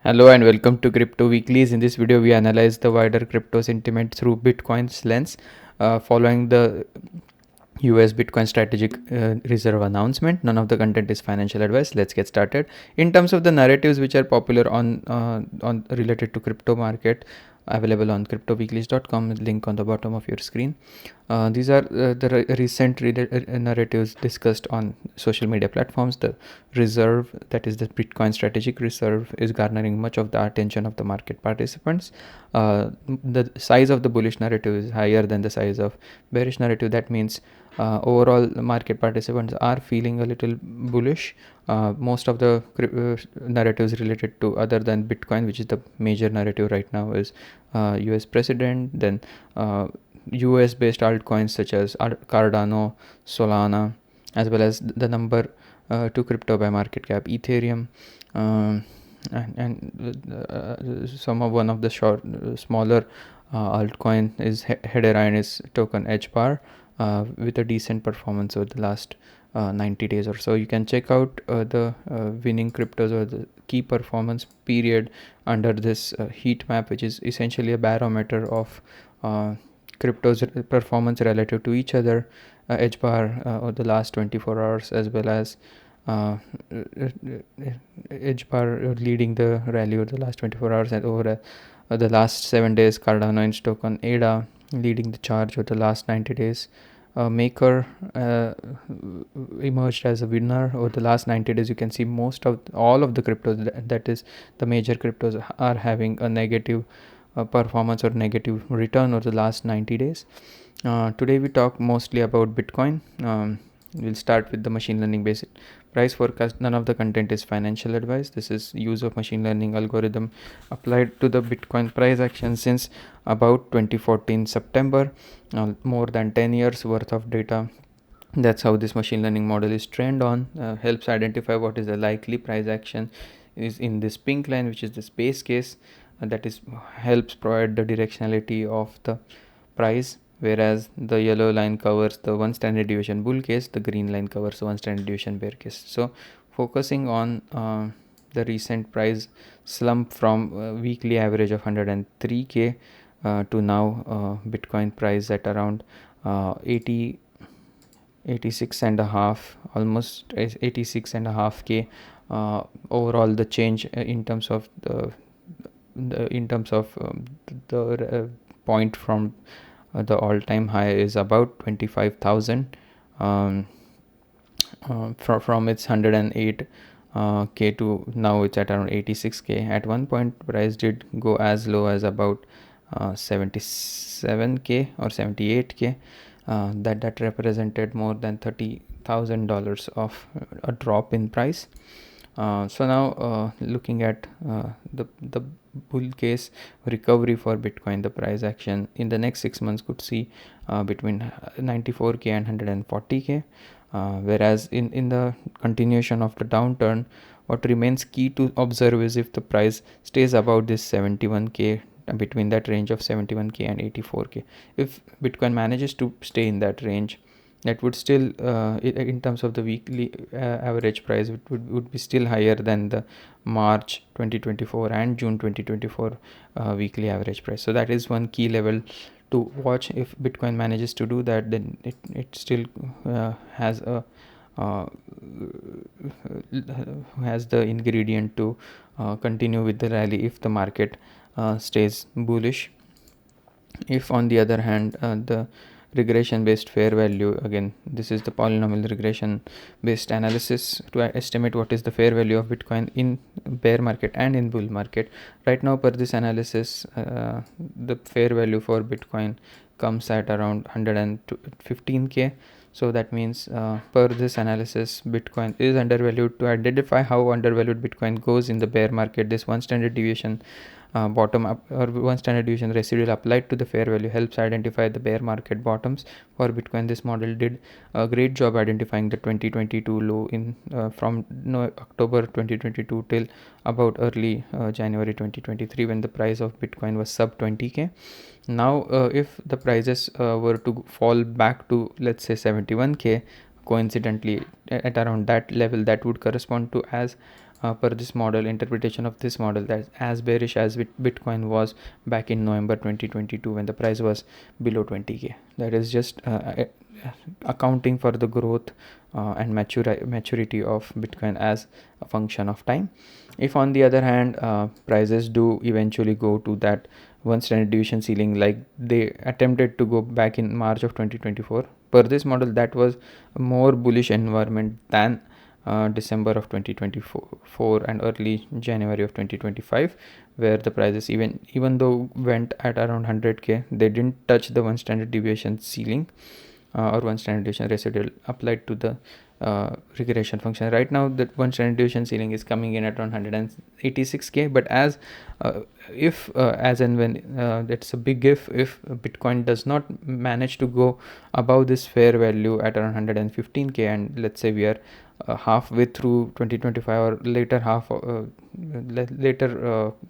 Hello and welcome to Crypto Weeklies. In this video, we analyze the wider crypto sentiment through Bitcoin's lens, following the US Bitcoin strategic reserve announcement. None of the content is financial advice. Let's get started. In terms of the narratives which are popular on related to crypto market, available on cryptoweeklies.com, link on the bottom of your screen. These are the recent narratives discussed on social media platforms. The reserve, that is the Bitcoin strategic reserve, is garnering much of the attention of the market participants. The size of the bullish narrative is higher than the size of bearish narrative. That means overall market participants are feeling a little bullish. Most of the narratives related to other than Bitcoin, which is the major narrative right now, is US president, then US based altcoins such as Cardano, Solana, as well as the number 2 crypto by market cap, Ethereum, and one of the smaller altcoin is Hedera and its token HBAR, with a decent performance over the last 90 days or so. You can check out the winning cryptos or the key performance period under this heat map, which is essentially a barometer of crypto's performance relative to each other. HBAR over the last 24 hours, as well as HBAR leading the rally over the last 24 hours, and over the last 7 days, Cardano and token ADA leading the charge over the last 90 days. Maker emerged as a winner over the last 90 days. You can see all of the cryptos, that is the major cryptos, are having a negative performance or negative return over the last 90 days. Today we talk mostly about Bitcoin. We'll start with the machine learning basic price forecast. None of the content is financial advice. This is use of machine learning algorithm applied to the Bitcoin price action since about 2014 September. More than 10 years worth of data. That's how this machine learning model is trained on. Helps identify what is the likely price action is in this pink line, which is the base case. That is helps provide the directionality of the price, whereas the yellow line covers the 1 standard deviation bull case, the green line covers the 1 standard deviation bear case. So focusing on the recent price slump from weekly average of 103k to now Bitcoin price at around 86 and a half, almost 86 and a half k. Overall the change in terms of the point from the all-time high is about 25,000 from its 108 k to now it's at around 86k. At one point price did go as low as about 77k or 78k. That represented more than $30,000 of a drop in price. So now looking at the bull case recovery for Bitcoin, the price action in the next 6 months could see between 94k and 140k. Whereas in the continuation of the downturn, what remains key to observe is if the price stays about this 71k, between that range of 71k and 84k. If Bitcoin manages to stay in that range, that would still in terms of the weekly average price, it would be still higher than the March 2024 and June 2024 weekly average price. So that is one key level to watch. If Bitcoin manages to do that, then it still has the ingredient to continue with the rally if the market stays bullish. If on the other hand the regression based fair value, again this is the polynomial regression based analysis to estimate what is the fair value of Bitcoin in bear market and in bull market. Right now, per this analysis, the fair value for Bitcoin comes at around 115k. So that means per this analysis, Bitcoin is undervalued. To identify how undervalued Bitcoin goes in the bear market, this 1 standard deviation bottom up or 1 standard deviation residual applied to the fair value helps identify the bear market bottoms for Bitcoin. This model did a great job identifying the 2022 low in from October 2022 till about early January 2023, when the price of Bitcoin was sub 20k. Now if the prices were to fall back to, let's say, 71k, coincidentally at around that level, that would correspond to as per this model, interpretation of this model, that as bearish as Bitcoin was back in November 2022 when the price was below 20k. That is just accounting for the growth and maturity of Bitcoin as a function of time. If on the other hand prices do eventually go to that one standard deviation ceiling like they attempted to go back in March of 2024, per this model that was a more bullish environment than December of 2024 and early January of 2025, where the prices even though went at around 100k, they didn't touch the one standard deviation ceiling or one standard deviation residual applied to the regression function. Right now that one standard deviation ceiling is coming in at around 186k, but as as and when that's a big if Bitcoin does not manage to go above this fair value at around 115k, and let's say we are halfway through 2025 or later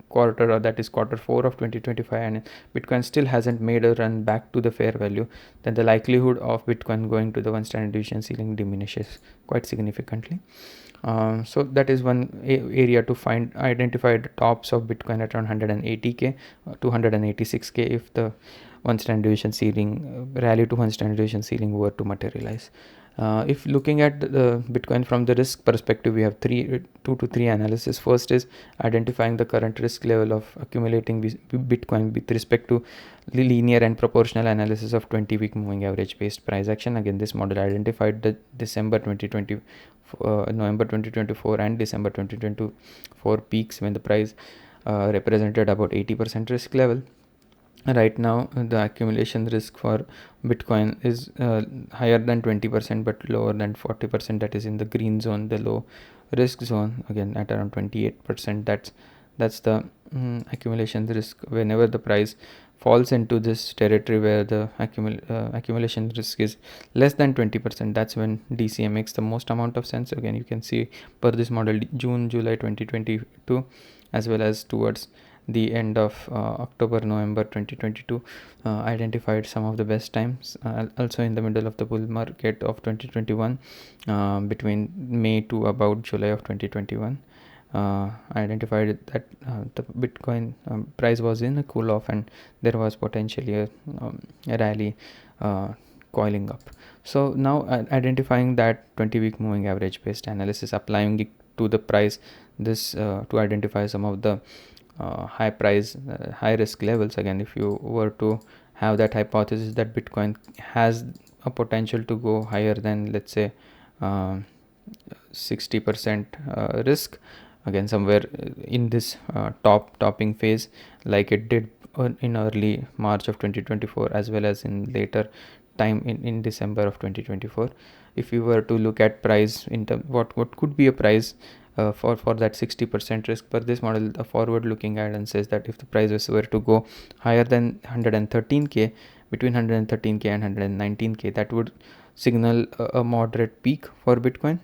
quarter, or that is quarter 4 of 2025, and Bitcoin still hasn't made a run back to the fair value, then the likelihood of Bitcoin going to the one standard deviation ceiling diminishes quite significantly. So that is one area to identify the tops of Bitcoin at around 180k to 186k if the one standard deviation ceiling rally to one standard deviation ceiling were to materialize. If looking at the Bitcoin from the risk perspective, we have two to three analysis. First is identifying the current risk level of accumulating Bitcoin with respect to the linear and proportional analysis of 20-week moving average based price action. Again, this model identified the December 2020, November 2024 and December 2024 peaks when the price represented about 80% risk level. Right now the accumulation risk for Bitcoin is higher than 20% but lower than 40%, that is in the green zone, the low risk zone, again at around 28%. That's the accumulation risk. Whenever the price falls into this territory where the accumulation risk is less than 20%, that's when DCA makes the most amount of sense. Again, you can see per this model July 2022 as well as towards the end of October November 2022 identified some of the best times. Also in the middle of the bull market of 2021, between May to about July of 2021, identified that the Bitcoin price was in a cool off and there was potentially a rally coiling up. So now identifying that 20-week moving average based analysis, applying it to the price, this to identify some of the high price high risk levels. Again, if you were to have that hypothesis that Bitcoin has a potential to go higher than, let's say, 60% risk, again somewhere in this topping phase like it did in early March of 2024 as well as in later time in December of 2024. If you were to look at price in terms what could be a price for that 60% risk, per this model the forward looking guidance says that if the prices were to go higher than 113k, between 113k and 119k, that would signal a moderate peak for Bitcoin.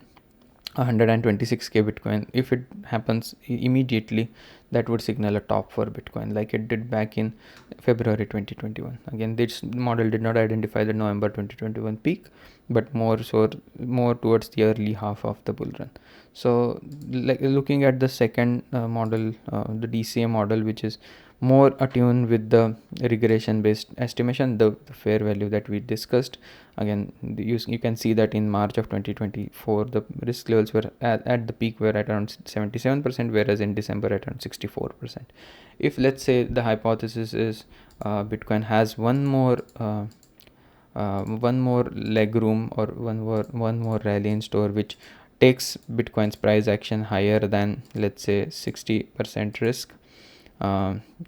126k Bitcoin, if it happens immediately, that would signal a top for Bitcoin like it did back in February 2021. Again, this model did not identify the November 2021 peak, but more towards the early half of the bull run. So like looking at the second model, the DCA model, which is more attuned with the regression based estimation, the fair value that we discussed. Again, you can see that in March of 2024 the risk levels were at the peak were at around 77%, whereas in December at around 64%. If let's say the hypothesis is Bitcoin has one more leg room or one more rally in store which takes Bitcoin's price action higher than, let's say, 60% risk,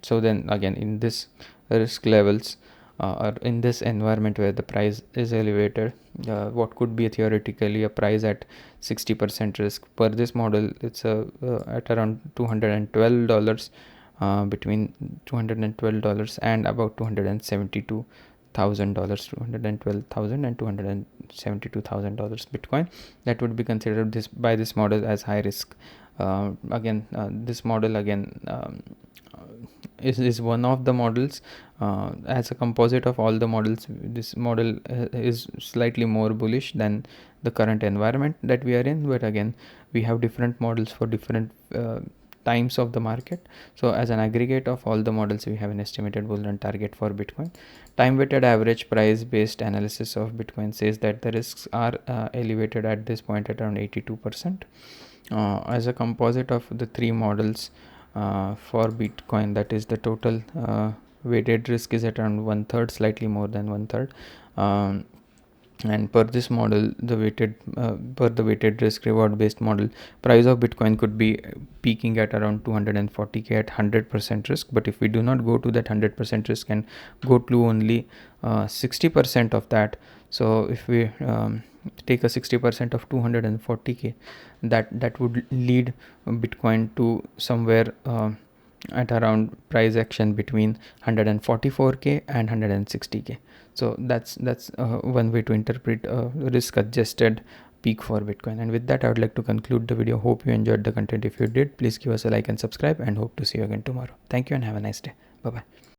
so then again in this risk levels or in this environment where the price is elevated, what could be theoretically a price at 60% risk, per this model it's at around $212, between $212 and about $272 $212,000, $212,000 and $272,000 Bitcoin. That would be considered this by this model as high risk. This model is one of the models. As a composite of all the models, this model is slightly more bullish than the current environment that we are in, but again we have different models for different times of the market. So as an aggregate of all the models, we have an estimated bull run target for Bitcoin. Time weighted average price based analysis of Bitcoin says that the risks are elevated at this point at around 82%. As a composite of the three models for Bitcoin, that is the total weighted risk is at around 1/3, slightly more than 1/3. And per this model, the weighted risk reward based model, price of Bitcoin could be peaking at around 240k at 100% risk. But if we do not go to that 100% risk and go to only 60% of that, so if we take a 60% of 240k, that would lead Bitcoin to somewhere at around price action between 144k and 160k. So that's one way to interpret risk adjusted peak for Bitcoin. And with that, I would like to conclude the video. Hope you enjoyed the content. If you did, please give us a like and subscribe, and hope to see you again tomorrow. Thank you and have a nice day. Bye bye.